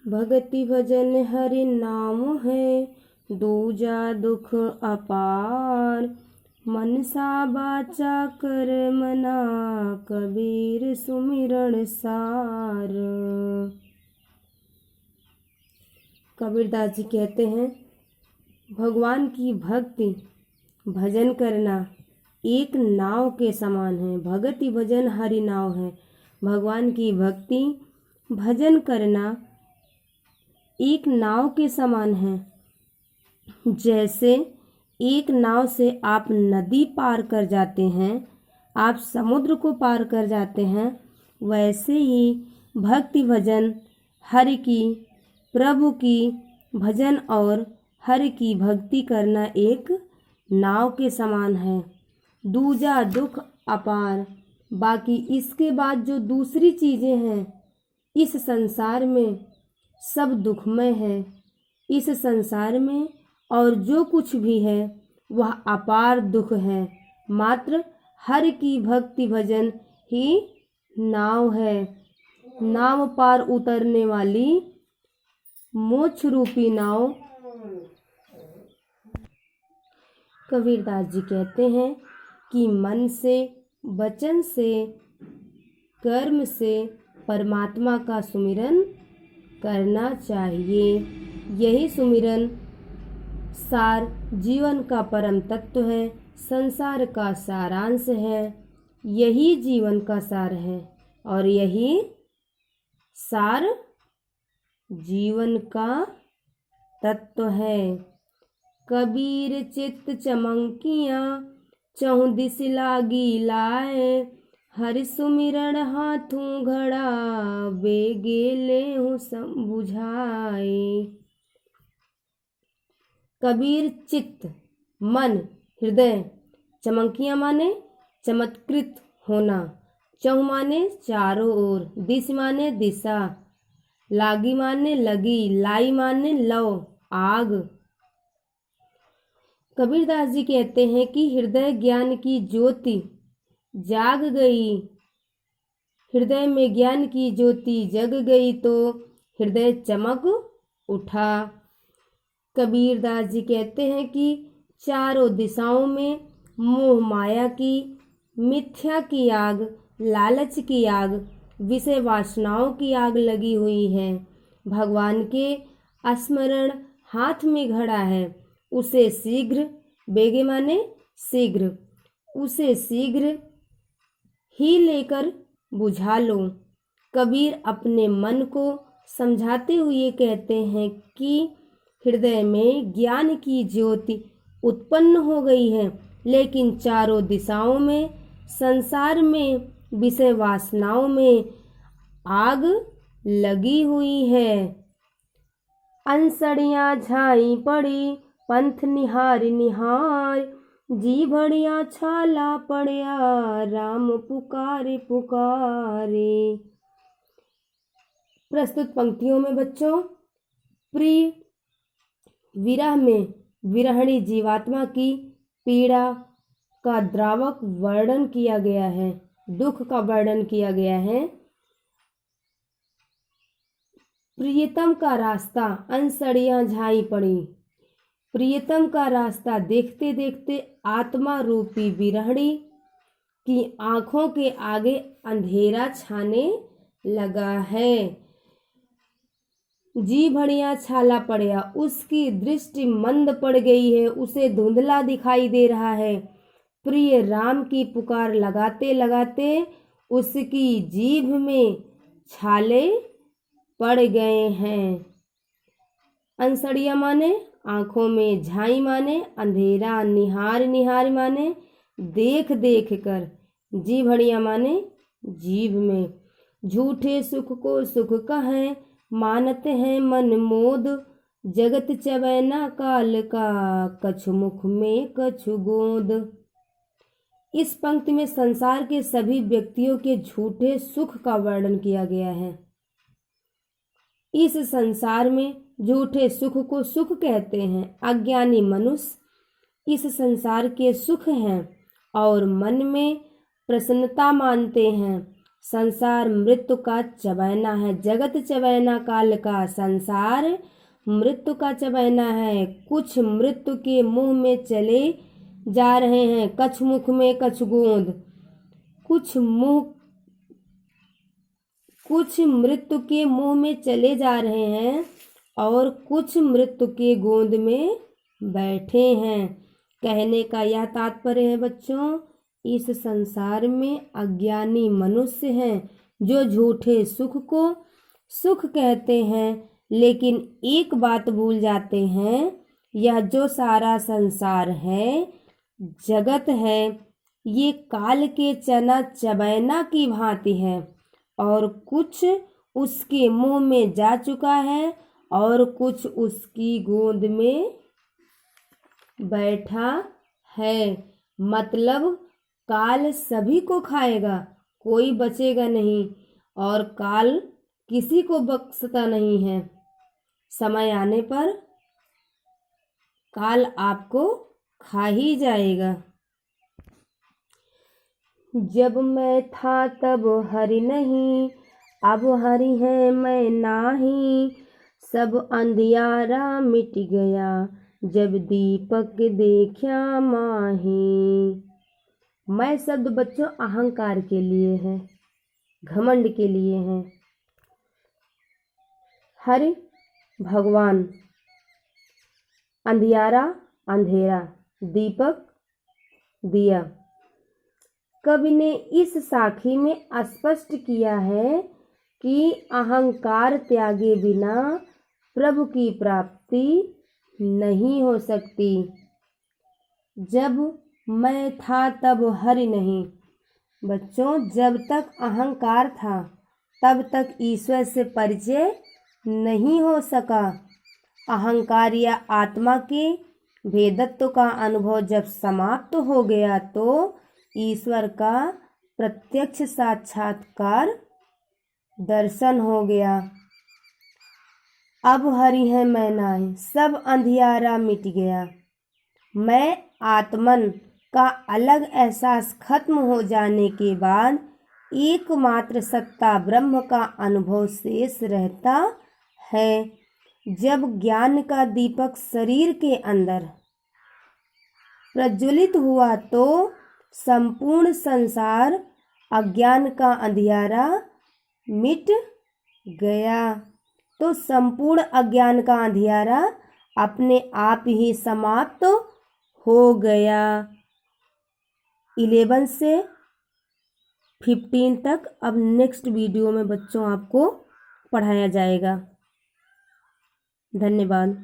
भगति भजन हरि नाम है, दूजा दुख अपार। मनसा बाचा कर मना, कबीर सुमिरन सार। कबीरदास जी कहते हैं, भगवान की भक्ति भजन करना एक नाव के समान है। भगति भजन हरि नाव है। भगवान की भक्ति भजन करना एक नाव के समान है। जैसे एक नाव से आप नदी पार कर जाते हैं, आप समुद्र को पार कर जाते हैं, वैसे ही भक्ति भजन हरि की, प्रभु की भजन और हरि की भक्ति करना एक नाव के समान है। दूजा दुख अपार। बाकी इसके बाद जो दूसरी चीज़ें हैं, इस संसार में सब दुखमय है। इस संसार में और जो कुछ भी है वह अपार दुख है। मात्र हरि की भक्ति भजन ही नाव है। नाव पार उतरने वाली मोक्ष रूपी नाव। कबीरदास जी कहते हैं कि मन से, वचन से, कर्म से परमात्मा का सुमिरन करना चाहिए। यही सुमिरन सार जीवन का परम तत्व है, संसार का सारांश है। यही जीवन का सार है और यही सार जीवन का तत्व है। कबीर चित्त चमंकियाँ, चहुँ दिस लागी लाए। हरि सुमिरन हाथों घड़ा, बेगे लेहु बुझाए। कबीर चित्त मन, हृदय, चमंकियाँ माने चमत्कृत होना, चहुँ माने चारों ओर, दिस माने दिशा, लागी माने लगी, लाई माने लौ, आग। कबीरदास जी कहते हैं कि हृदय ज्ञान की ज्योति जाग गई। हृदय में ज्ञान की ज्योति जग गई तो हृदय चमक उठा। कबीरदास जी कहते हैं कि चारों दिशाओं में मोह माया की, मिथ्या की आग, लालच की आग, विषय वासनाओं की आग लगी हुई है। भगवान के स्मरण हाथ में घड़ा है, उसे शीघ्र, बेगे माने शीघ्र, उसे शीघ्र ही लेकर बुझा लो। कबीर अपने मन को समझाते हुए कहते हैं कि हृदय में ज्ञान की ज्योति उत्पन्न हो गई है, लेकिन चारों दिशाओं में, संसार में, विषय वासनाओं में आग लगी हुई है। अंसड़ियाँ झाई पड़ी, पंथ निहार निहार। जी भड़िया छाला पड़या, राम पुकारे पुकारे। प्रस्तुत पंक्तियों में बच्चों, प्रिय विरह में विरहणी जीवात्मा की पीड़ा का द्रावक वर्णन किया गया है, दुख का वर्णन किया गया है। प्रियतम का रास्ता अंसड़ियाँ झाई पड़ी। प्रियतम का रास्ता देखते देखते आत्मा रूपी विरहणी की आंखों के आगे अंधेरा छाने लगा है। जी भड़िया छाला पड़या, उसकी दृष्टि मंद पड़ गई है, उसे धुंधला दिखाई दे रहा है। प्रिय राम की पुकार लगाते लगाते उसकी जीभ में छाले पड़ गए हैं। अंसड़िया माने आंखों में, झाई माने अंधेरा, निहार निहार माने देख देख कर, जी भड़िया माने जीभ में। झूठे सुख को सुख कहें, मानते हैं मन मोद। जगत चवैना काल का, कछु मुख में कछु गोद। इस पंक्ति में संसार के सभी व्यक्तियों के झूठे सुख का वर्णन किया गया है। इस संसार में झूठे सुख को सुख कहते हैं। अज्ञानी मनुष्य इस संसार के सुख हैं और मन में प्रसन्नता मानते हैं। संसार मृत्यु का चबैना है। जगत चबैना काल का, संसार मृत्यु का चबैना है। कुछ मृत्यु के मुंह में चले जा रहे हैं, कछ मुख में कछ गोंद। कुछ मृत्यु के मुंह में चले जा रहे हैं और कुछ मृत्यु के गोंद में बैठे हैं। कहने का यह तात्पर्य है बच्चों, इस संसार में अज्ञानी मनुष्य हैं जो झूठे सुख को सुख कहते हैं, लेकिन एक बात भूल जाते हैं, यह जो सारा संसार है, जगत है, ये काल के चना चबैना की भांति है और कुछ उसके मुंह में जा चुका है और कुछ उसकी गोद में बैठा है। मतलब काल सभी को खाएगा, कोई बचेगा नहीं और काल किसी को बख्शता नहीं है। समय आने पर काल आपको खा ही जाएगा। जब मैं था तब हरि नहीं, अब हरि है मैं नाही। सब अंधियारा मिट गया, जब दीपक देखा माही। मैं शब्द बच्चों अहंकार के लिए है, घमंड के लिए है। हरि भगवान, अंधियारा अंधेरा, दीपक दिया। कवि ने इस साखी में स्पष्ट किया है कि अहंकार त्यागे बिना प्रभु की प्राप्ति नहीं हो सकती। जब मैं था तब हरि नहीं। बच्चों, जब तक अहंकार था तब तक ईश्वर से परिचय नहीं हो सका। अहंकार या आत्मा के भेदत्व का अनुभव जब समाप्त हो गया तो ईश्वर का प्रत्यक्ष साक्षात्कार दर्शन हो गया। अब हरि है मैं नाही, सब अंधियारा मिट गया। मैं आत्मन का अलग एहसास खत्म हो जाने के बाद एकमात्र सत्ता ब्रह्म का अनुभव शेष रहता है। जब ज्ञान का दीपक शरीर के अंदर प्रज्वलित हुआ तो संपूर्ण संसार अज्ञान का अंधियारा मिट गया। तो संपूर्ण अज्ञान का अंधियारा अपने आप ही समाप्त हो गया। 11 से 15 तक अब नेक्स्ट वीडियो में बच्चों आपको पढ़ाया जाएगा। धन्यवाद।